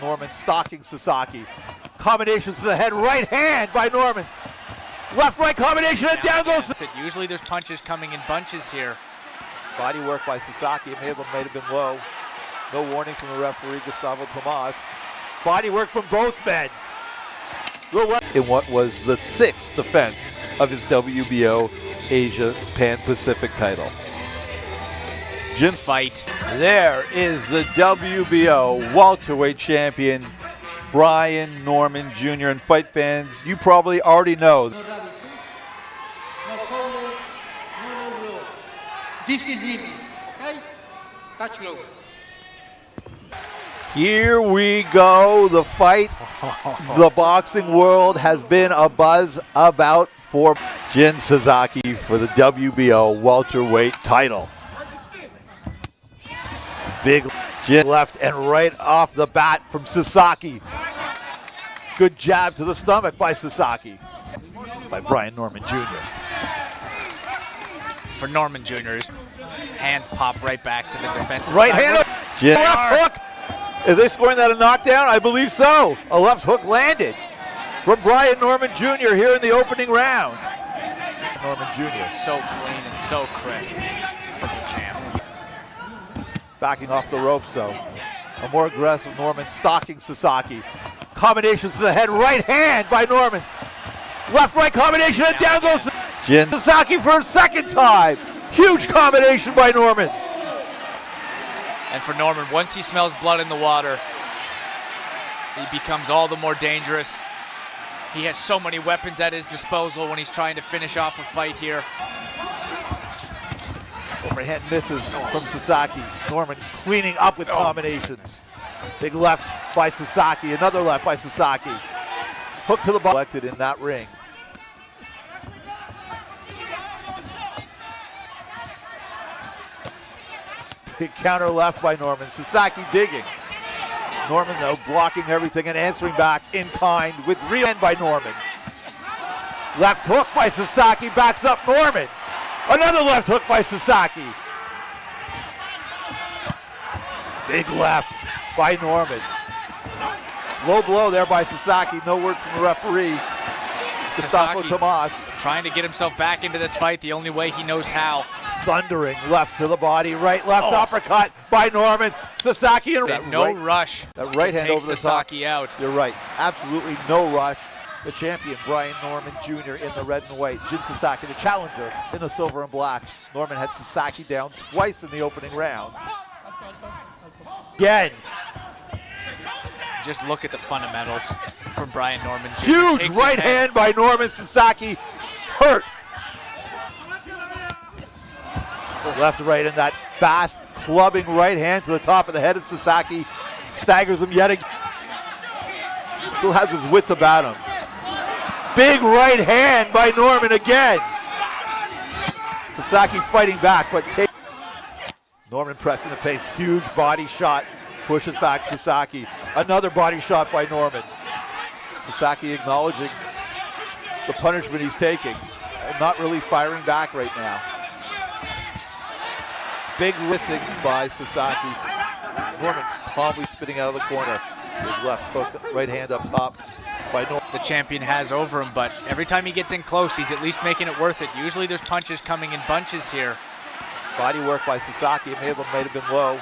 Norman stalking Sasaki. Combinations to the head, right hand by Norman. Left-right combination and down goes. Usually there's punches coming in bunches here. Body work by Sasaki. It may have been low. No warning from the referee, Gustavo. Body work from both men. In what was the 6th defense of his WBO Asia Pan-Pacific title. Jin fight. There is the WBO welterweight champion, Brian Norman Jr. And fight fans, you probably already know. No rabbit. No follow, no low blow. This is him, okay? Touch low. Here we go, the fight the boxing world has been abuzz about for Jin Sasaki for the WBO welterweight title. Big Jin left and right off the bat from Sasaki. Good jab to the stomach by Sasaki. By Brian Norman Jr. For Norman Jr., his hands pop right back to the defensive right side. hand, Jin. Left hook. Is they scoring that a knockdown? I believe so. A left hook landed from Brian Norman Jr. here in the opening round. Norman Jr. So clean and so crisp for the champ. Backing off the ropes though. A more aggressive Norman stalking Sasaki. Combinations to the head, right hand by Norman. Left-right combination and down goes Jin Sasaki for a second time. Huge combination by Norman. And for Norman, once he smells blood in the water, he becomes all the more dangerous. He has so many weapons at his disposal when he's trying to finish off a fight here. Overhand misses from Sasaki. Norman cleaning up with combinations. Big left by Sasaki, another left by Sasaki. Hook to the ball. Elected in that ring. Big counter left by Norman. Sasaki digging. Norman though blocking everything and answering back in kind with rear end by Norman. Left hook by Sasaki, backs up Norman. Another left hook by Sasaki. Big left by Norman. Low blow there by Sasaki. No word from the referee. Gustavo trying to get himself back into this fight the only way he knows how. Thundering left to the body, right, left uppercut by Norman. Sasaki and rush. That right hand over the Sasaki top. out. You're right. Absolutely no rush. The champion, Brian Norman Jr. in the red and white. Jin Sasaki, the challenger, in the silver and black. Norman had Sasaki down twice in the opening round. Again. Just look at the fundamentals from Brian Norman Jr. Huge right hand by Norman. Sasaki hurt. Left to right in that fast clubbing right hand to the top of the head of Sasaki. Staggers him yet again. Still has his wits about him. Big right hand by Norman again. Sasaki fighting back, but Norman pressing the pace. Huge body shot. Pushes back Sasaki. Another body shot by Norman. Sasaki acknowledging the punishment he's taking. And not really firing back right now. Big whistling by Sasaki. Norman calmly spinning out of the corner. Big left hook, right hand up top by Norman. The champion has over him, but every time he gets in close, he's at least making it worth it. Usually there's punches coming in bunches here. Body work by Sasaki. It may have been low.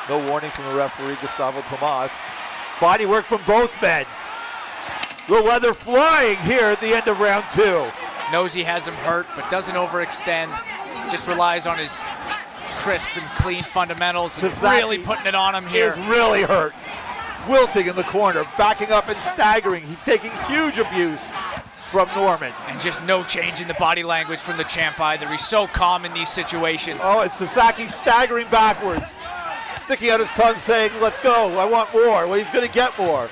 No warning from the referee, Gustavo. Body work from both men. The leather flying here at the end of round 2. Knows he has him hurt, but doesn't overextend. Just relies on his crisp and clean fundamentals and really putting it on him here. He is really hurt. Wilting in the corner, backing up and staggering. He's taking huge abuse from Norman. And just no change in the body language from the champ either. He's so calm in these situations. Oh, it's Sasaki staggering backwards. Sticking out his tongue saying, let's go, I want more. Well, he's going to get more.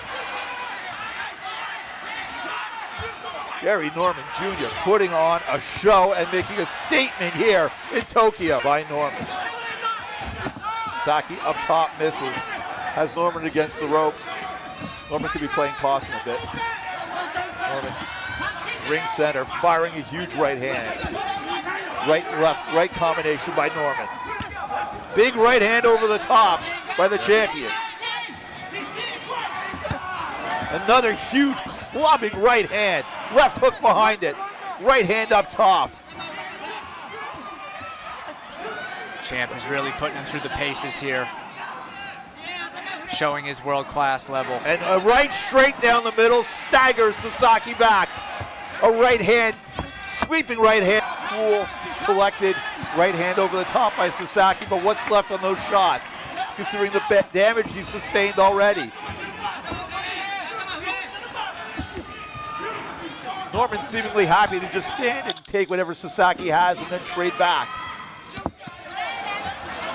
Gary Norman Jr. putting on a show and making a statement here in Tokyo by Norman. Sasaki up top misses. Has Norman against the ropes. Norman could be playing possum a bit. Norman, ring center, firing a huge right hand. Right, left, right combination by Norman. Big right hand over the top by the champion. Another huge clubbing right hand. Left hook behind it. Right hand up top. Champ is really putting him through the paces here, showing his world-class level. And a right straight down the middle, staggers Sasaki back. A right hand, sweeping right hand. Cool, selected right hand over the top by Sasaki, but what's left on those shots, considering the damage he's sustained already? Norman seemingly happy to just stand and take whatever Sasaki has and then trade back.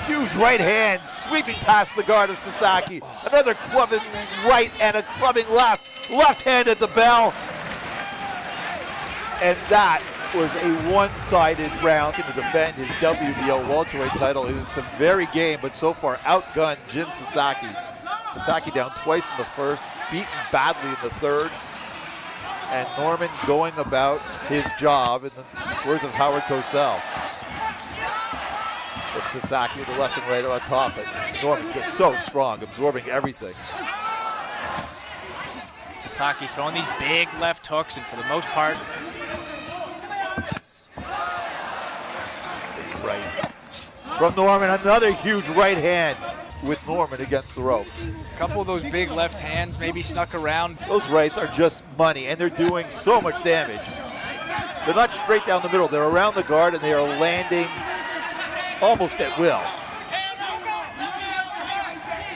Huge right hand, sweeping past the guard of Sasaki. Another clubbing right and a clubbing left. Left hand at the bell. And that was a one-sided round to defend his WBO welterweight title. It's a very game, but so far outgunned Jin Sasaki. Sasaki down twice in the first, beaten badly in the third. And Norman going about his job, in the words of Howard Cosell. But Sasaki the left and right on top, but Norman just so strong, absorbing everything. Sasaki throwing these big left hooks, and for the most part, right. From Norman, another huge right hand with Norman against the rope. a couple of those big left hands maybe snuck around. Those rights are just money, and they're doing so much damage. They're not straight down the middle. They're around the guard, and they are landing almost at will.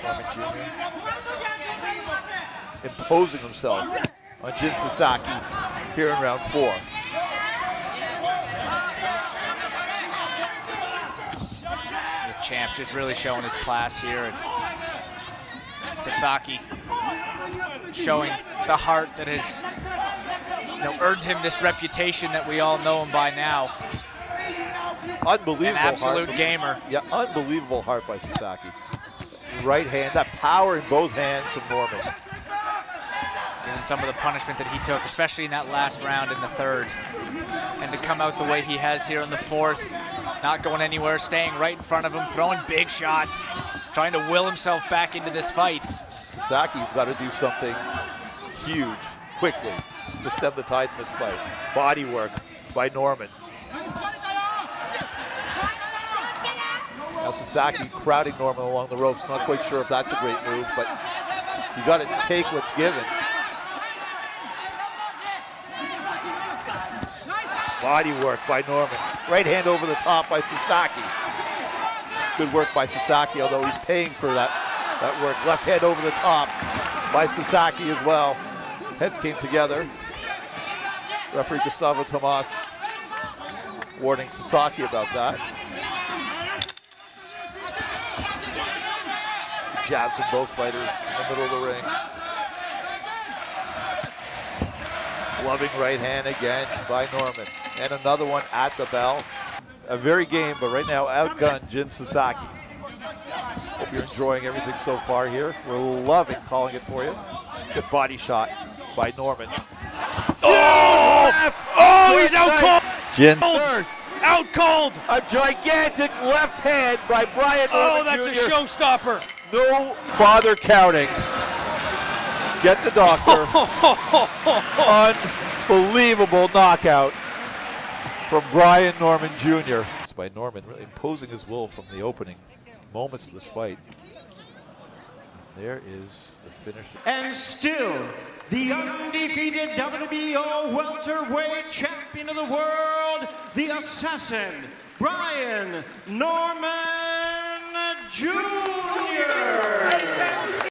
Norman Jr. imposing himself on Jin Sasaki here in round 4. The champ just really showing his class here, and Sasaki showing the heart that has earned him this reputation that we all know him by now. Unbelievable. An absolute heart gamer. Yeah, unbelievable heart by Sasaki. Right hand, that power in both hands from Norman. Given some of the punishment that he took, especially in that last round in the third. And to come out the way he has here in the fourth, not going anywhere, staying right in front of him, throwing big shots, trying to will himself back into this fight. Sasaki's got to do something huge, quickly, to stem the tide in this fight. Body work by Norman. Now Sasaki crowding Norman along the ropes. Not quite sure if that's a great move, but you got to take what's given. Body work by Norman. Right hand over the top by Sasaki. Good work by Sasaki, although he's paying for that work. Left hand over the top by Sasaki as well. Heads came together. Referee Gustavo Tomas warning Sasaki about that. Jabs from both fighters in the middle of the ring. Loving right hand again by Norman. And another one at the bell. A very game, but right now outgunned Jin Sasaki. Hope you're enjoying everything so far here. We're loving calling it for you. Good body shot by Norman. Oh! Oh, he's out cold! Jin Out cold! a gigantic left hand by Brian Norman Oh, that's Jr. a showstopper. No bother counting. Get the doctor. Unbelievable knockout from Brian Norman Jr. It's by Norman, really imposing his will from the opening moments of this fight. There is the finish. And still, the undefeated WBO welterweight champion of the world, the assassin, Brian Norman Jr.